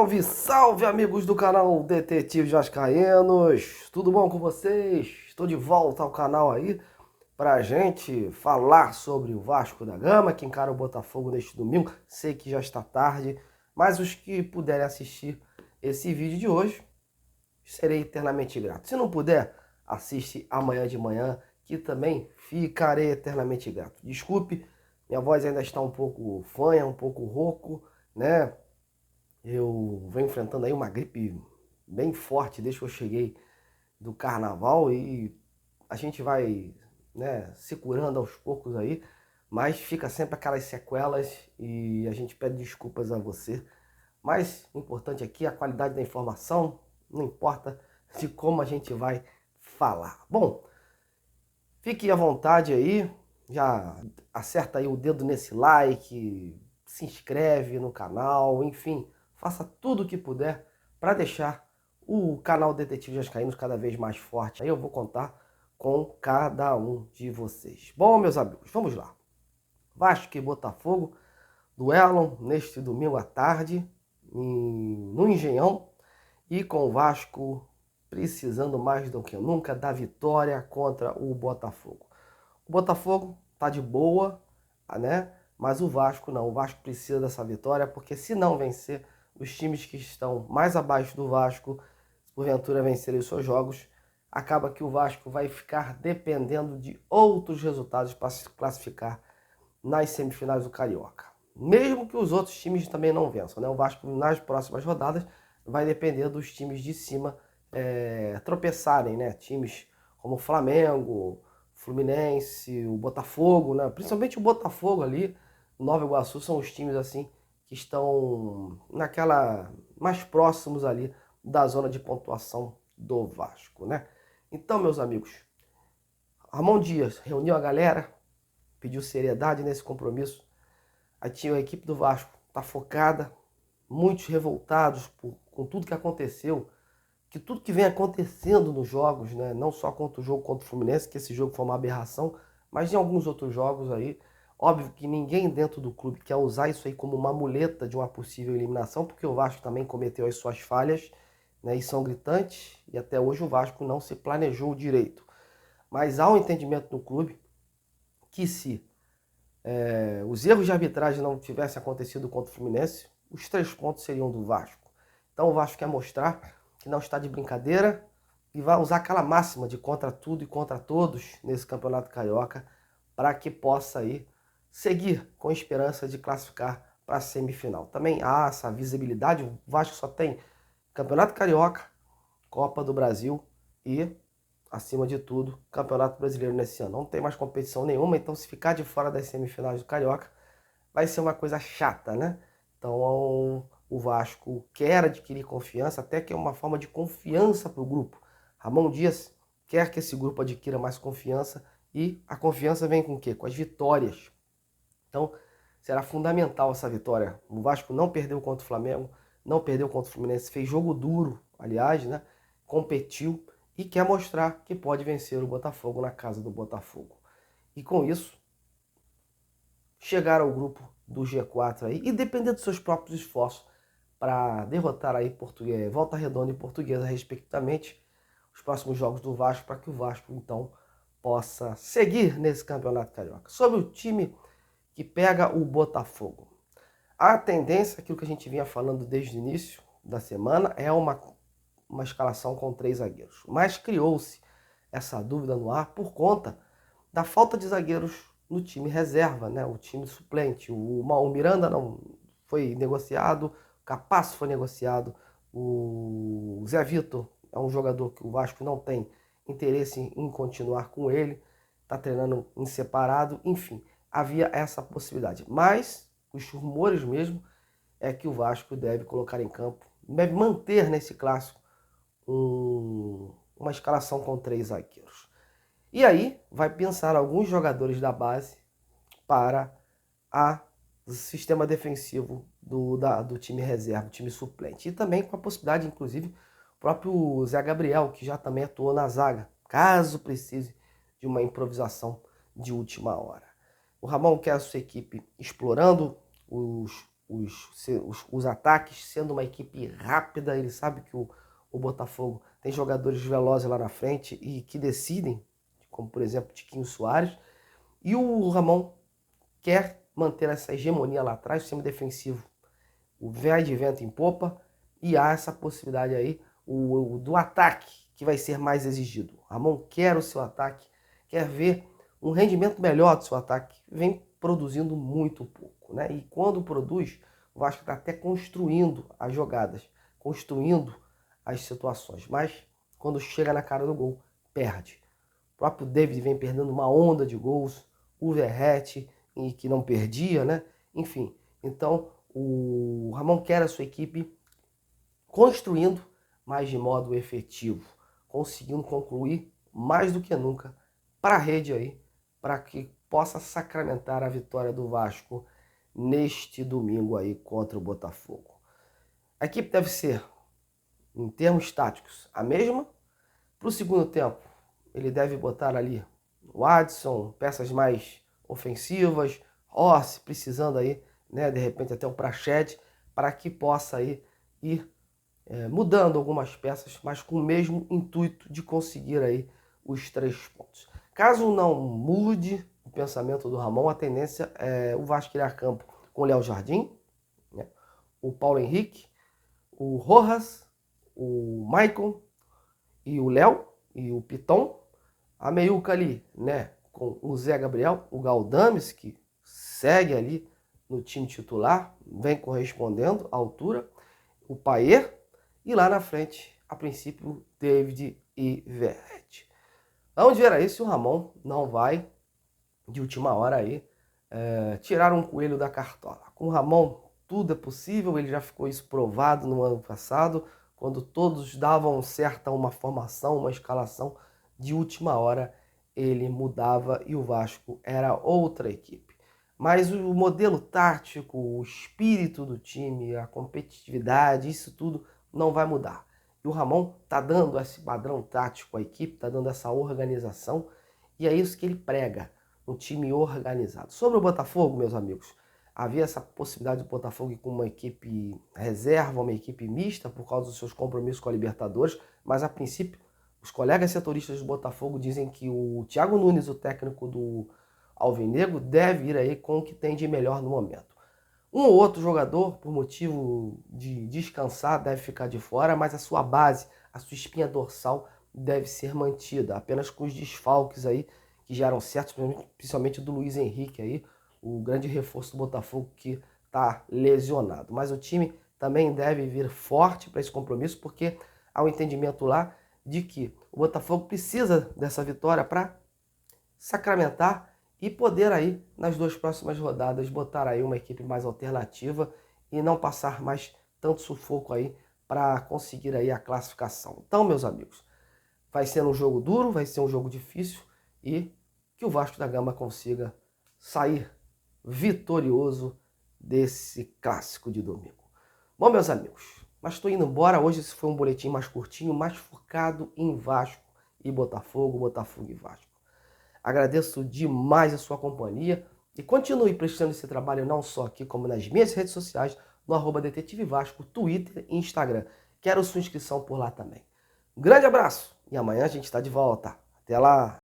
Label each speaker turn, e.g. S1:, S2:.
S1: Salve, salve, amigos do canal Detetive Vascaínos! Tudo bom com vocês? Estou de volta ao canal aí pra gente falar sobre o Vasco da Gama, que encara o Botafogo neste domingo. Sei que já está tarde, mas os que puderem assistir esse vídeo de hoje, serei eternamente grato. Se não puder, assiste amanhã de manhã, que também ficarei eternamente grato. Desculpe, minha voz ainda está um pouco fanha, um pouco rouco, né? Eu venho enfrentando aí uma gripe bem forte desde que eu cheguei do carnaval e a gente vai, né, se curando aos poucos aí, mas fica sempre aquelas sequelas e a gente pede desculpas a você. Mas o importante aqui é a qualidade da informação, não importa de como a gente vai falar. Bom, fique à vontade aí, já acerta aí o dedo nesse like, se inscreve no canal, enfim, faça tudo o que puder para deixar o canal Detetive Vascaínos cada vez mais forte. Aí eu vou contar com cada um de vocês. Bom, meus amigos, vamos lá. Vasco e Botafogo duelam neste domingo à tarde no Engenhão e com o Vasco precisando mais do que nunca da vitória contra o Botafogo. O Botafogo tá de boa, né? Mas o Vasco não. O Vasco precisa dessa vitória, porque se não vencer, os times que estão mais abaixo do Vasco, porventura vencerem os seus jogos, acaba que o Vasco vai ficar dependendo de outros resultados para se classificar nas semifinais do Carioca. Mesmo que os outros times também não vençam, né? O Vasco nas próximas rodadas vai depender dos times de cima tropeçarem, né? Times como o Flamengo, Fluminense, o Botafogo, né? Principalmente o Botafogo ali, Nova Iguaçu, são os times assim que estão naquela mais próximos ali da zona de pontuação do Vasco, né? Então, meus amigos, Ramon Dias reuniu a galera, pediu seriedade nesse compromisso. A equipe do Vasco está focada, muitos revoltados com tudo que aconteceu, que tudo que vem acontecendo nos jogos, né? Não só contra o jogo contra o Fluminense, que esse jogo foi uma aberração, mas em alguns outros jogos aí. Óbvio que ninguém dentro do clube quer usar isso aí como uma muleta de uma possível eliminação, porque o Vasco também cometeu as suas falhas, né? E são gritantes, e até hoje o Vasco não se planejou direito. Mas há um entendimento no clube que se os erros de arbitragem não tivessem acontecido contra o Fluminense, os 3 pontos seriam do Vasco. Então o Vasco quer mostrar que não está de brincadeira e vai usar aquela máxima de contra tudo e contra todos nesse Campeonato Carioca para que possa aí seguir com esperança de classificar para a semifinal. Também há essa visibilidade, o Vasco só tem Campeonato Carioca, Copa do Brasil e, acima de tudo, Campeonato Brasileiro nesse ano. Não tem mais competição nenhuma, então se ficar de fora das semifinais do Carioca, vai ser uma coisa chata, né? Então o Vasco quer adquirir confiança, até que é uma forma de confiança para o grupo. Ramon Dias quer que esse grupo adquira mais confiança e a confiança vem com o quê? Com as vitórias. Então será fundamental essa vitória. O Vasco não perdeu contra o Flamengo, não perdeu contra o Fluminense, fez jogo duro, aliás, né? Competiu e quer mostrar que pode vencer o Botafogo na casa do Botafogo. E com isso, chegar ao grupo do G4 aí e depender dos seus próprios esforços para derrotar aí Volta Redonda e Portuguesa, respectivamente, os próximos jogos do Vasco, para que o Vasco, então, possa seguir nesse Campeonato Carioca. Sobre o time que pega o Botafogo. A tendência, aquilo que a gente vinha falando desde o início da semana, é uma escalação com 3 zagueiros. Mas criou-se essa dúvida no ar por conta da falta de zagueiros no time reserva, né? O time suplente. O Miranda não foi negociado, o Capasso foi negociado, o Zé Vitor é um jogador que o Vasco não tem interesse em continuar com ele, está treinando em separado, enfim, havia essa possibilidade. Mas os rumores mesmo é que o Vasco deve colocar em campo, deve manter nesse clássico uma escalação com 3 zagueiros. E aí vai pensar alguns jogadores da base para o sistema defensivo do time reserva, do time suplente. E também com a possibilidade, inclusive, o próprio Zé Gabriel, que já também atuou na zaga, caso precise de uma improvisação de última hora. O Ramon quer a sua equipe explorando os os ataques, sendo uma equipe rápida. Ele sabe que o Botafogo tem jogadores velozes lá na frente e que decidem, como por exemplo Tiquinho Soares. E o Ramon quer manter essa hegemonia lá atrás, o sistema defensivo, o vai de vento em popa, e há essa possibilidade aí do ataque que vai ser mais exigido. O Ramon quer o seu ataque, quer ver um rendimento melhor do seu ataque, vem produzindo muito pouco, né? E quando produz, o Vasco está até construindo as jogadas, construindo as situações, mas quando chega na cara do gol, perde. O próprio David vem perdendo uma onda de gols, o Verratti, que não perdia, né? Enfim, então o Ramon quer a sua equipe construindo, mas de modo efetivo, conseguindo concluir mais do que nunca para a rede aí, para que possa sacramentar a vitória do Vasco neste domingo aí contra o Botafogo. A equipe deve ser, em termos táticos, a mesma. Para o segundo tempo, ele deve botar ali o Adson, peças mais ofensivas, Rossi precisando aí, né, de repente até o Prached, para que possa aí ir mudando algumas peças, mas com o mesmo intuito de conseguir aí os 3 pontos. Caso não mude o pensamento do Ramon, a tendência é o Vasco ir a campo com o Léo Jardim, né, o Paulo Henrique, o Rojas, o Maicon e o Léo e o Piton, a meiuca ali, né, com o Zé Gabriel, o Galdames, que segue ali no time titular, vem correspondendo à altura, o Paier, e lá na frente, a princípio, David e Verratti. Vamos ver aí se o Ramon não vai, de última hora aí, tirar um coelho da cartola. Com o Ramon, tudo é possível, ele já ficou isso provado no ano passado, quando todos davam certo a uma formação, uma escalação, de última hora ele mudava e o Vasco era outra equipe. Mas o modelo tático, o espírito do time, a competitividade, isso tudo não vai mudar. E o Ramon está dando esse padrão tático à equipe, está dando essa organização, e é isso que ele prega, um time organizado. Sobre o Botafogo, meus amigos, havia essa possibilidade do Botafogo ir com uma equipe reserva, uma equipe mista, por causa dos seus compromissos com a Libertadores, mas a princípio, os colegas setoristas do Botafogo dizem que o Thiago Nunes, o técnico do Alvinegro, deve ir aí com o que tem de melhor no momento. Um ou outro jogador, por motivo de descansar, deve ficar de fora, mas a sua base, a sua espinha dorsal deve ser mantida, apenas com os desfalques aí que já eram certos, principalmente do Luiz Henrique aí, o grande reforço do Botafogo que está lesionado. Mas o time também deve vir forte para esse compromisso, porque há um entendimento lá de que o Botafogo precisa dessa vitória para sacramentar e poder aí, nas 2 próximas rodadas, botar aí uma equipe mais alternativa e não passar mais tanto sufoco aí para conseguir aí a classificação. Então, meus amigos, vai ser um jogo duro, vai ser um jogo difícil e que o Vasco da Gama consiga sair vitorioso desse clássico de domingo. Bom, meus amigos, mas estou indo embora. Hoje esse foi um boletim mais curtinho, mais focado em Vasco e Botafogo, Botafogo e Vasco. Agradeço demais a sua companhia e continue prestando esse trabalho não só aqui, como nas minhas redes sociais, no @Detetive Vasco, Twitter e Instagram. Quero sua inscrição por lá também. Um grande abraço e amanhã a gente está de volta. Até lá!